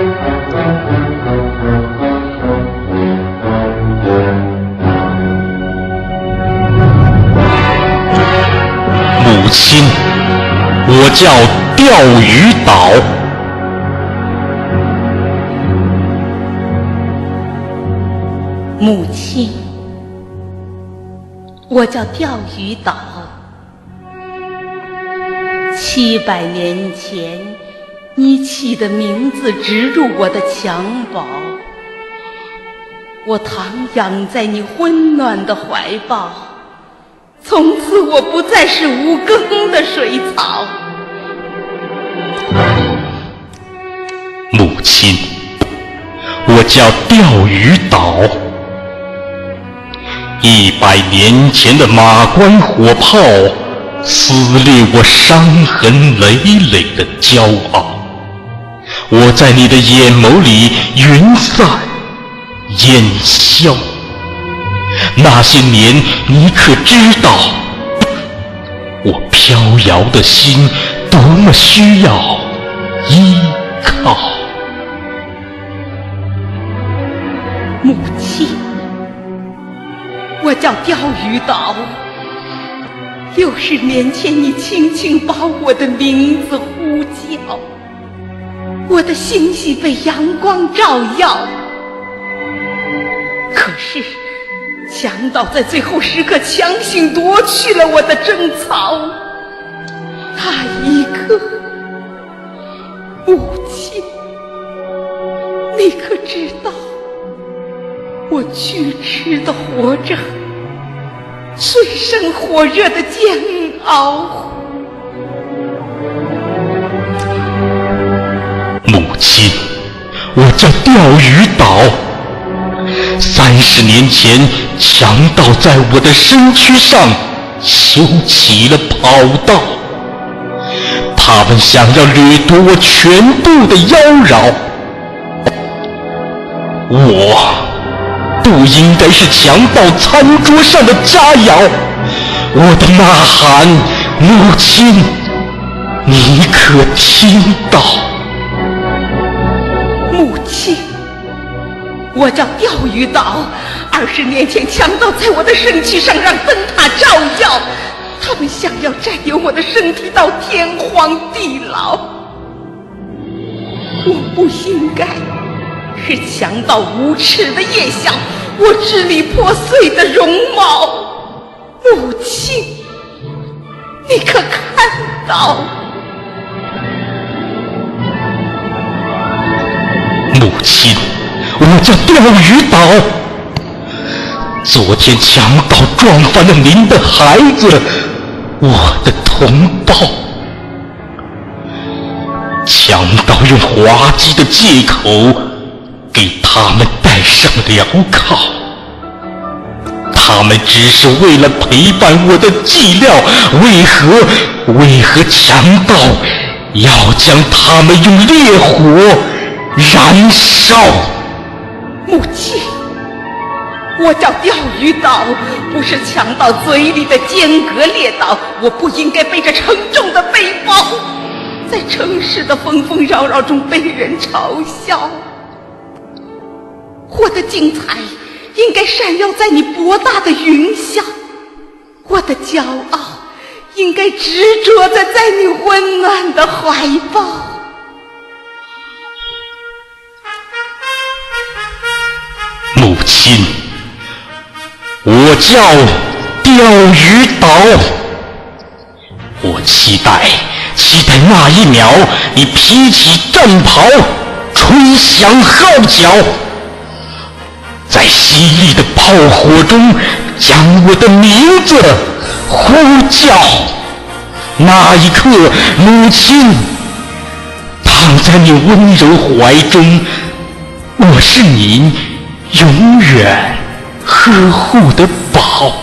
母亲，我叫钓鱼岛。母亲，我叫钓鱼岛。700年前，你起的名字植入我的襁褓，我徜徉在你温暖的怀抱，从此我不再是无根的水草。母亲，我叫钓鱼岛。100年前的马关火炮撕裂我伤痕累累的骄傲，我在你的眼眸里云散烟消。那些年你可知道，我飘摇的心多么需要依靠。母亲，我叫钓鱼岛。60年前，你轻轻把我的名字呼叫，我的星系被阳光照耀。可是，强盗在最后时刻强行夺去了我的贞操。那一刻，母亲，你可知道，我锯齿地活着，水深火热的煎熬。母亲，我叫钓鱼岛。30年前，强盗在我的身躯上修起了跑道，他们想要掠夺我全部的妖娆。我不应该是强盗餐桌上的佳肴。我的呐喊，母亲，你可听到？母亲，我叫钓鱼岛。20年前，强盗在我的身躯上让灯塔照耀，他们想要占有我的身体到天荒地老。我不应该是强盗无耻的夜宵，我支离破碎的容貌。母亲，你可看到？母亲，我叫钓鱼岛。昨天强盗撞翻了您的孩子，我的同胞。强盗用滑稽的借口给他们戴上镣铐，他们只是为了陪伴我的寂寥。为何强盗要将他们用烈火燃烧？母亲，我叫钓鱼岛，不是强盗嘴里的间隔猎刀。我不应该背着沉重的背包，在城市的纷纷扰扰中被人嘲笑。我的精彩应该闪耀在你博大的云下，我的骄傲应该执着在你温暖的怀抱。母亲，我叫钓鱼岛。我期待那一秒，你披起战袍，吹响号角，在犀利的炮火中将我的名字呼叫。那一刻，母亲，躺在你温柔怀中，我是您永远呵护的宝。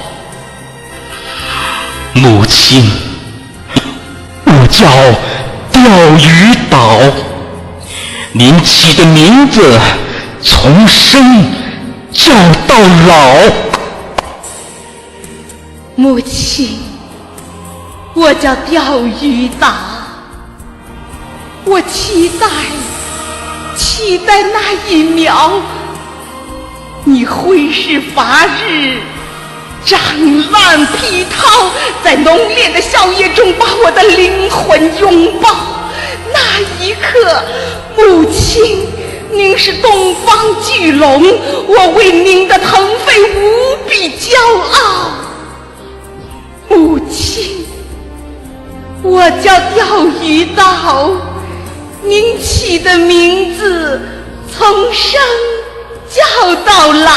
母亲，我叫钓鱼岛。您起的名字从生叫到老。母亲，我叫钓鱼岛。我期待期待那一秒，你挥师伐日，斩烂劈涛，在浓烈的硝烟中把我的灵魂拥抱。那一刻，母亲，您是东方巨龙，我为您的腾飞无比骄傲。母亲，我叫钓鱼岛，您起的名字从生叫到老。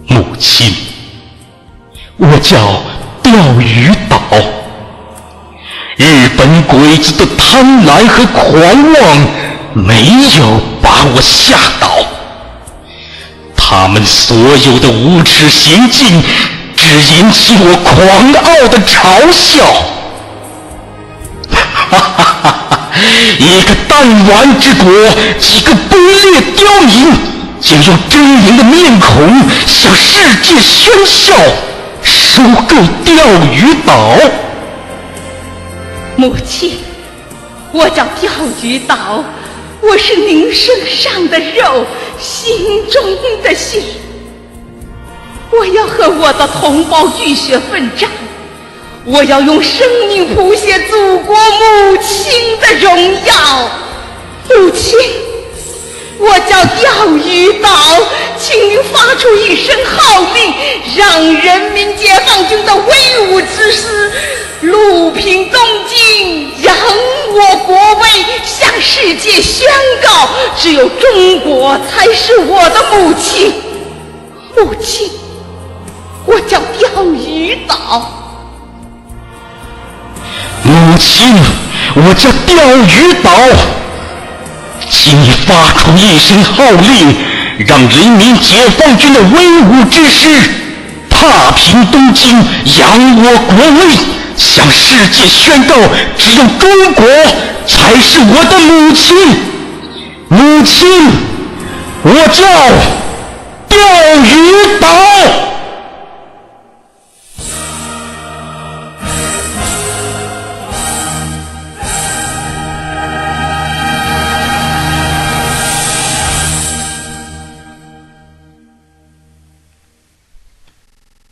母亲，我叫钓鱼岛。日本鬼子的贪婪和狂妄没有把我吓倒，他们所有的无耻行径只引起我狂傲的嘲笑。一个弹丸之国，几个卑劣刁民，竟用狰狞的面孔向世界宣笑，收购钓鱼岛。母亲，我叫钓鱼岛，我是您身上的肉，心中的心。我要和我的同胞浴血奋战，我要用生命谱写祖国母亲的荣耀。母亲，我叫钓鱼岛，请您发出一声号令，让人民解放军的威武之师路平东京，扬我国威，向世界宣告，只有中国才是我的母亲。母亲，我叫钓鱼岛。母亲，我叫钓鱼岛，请你发出一声号令，让人民解放军的威武之师踏平东京，扬我国威，向世界宣告，只有中国才是我的母亲。母亲，我叫钓鱼岛。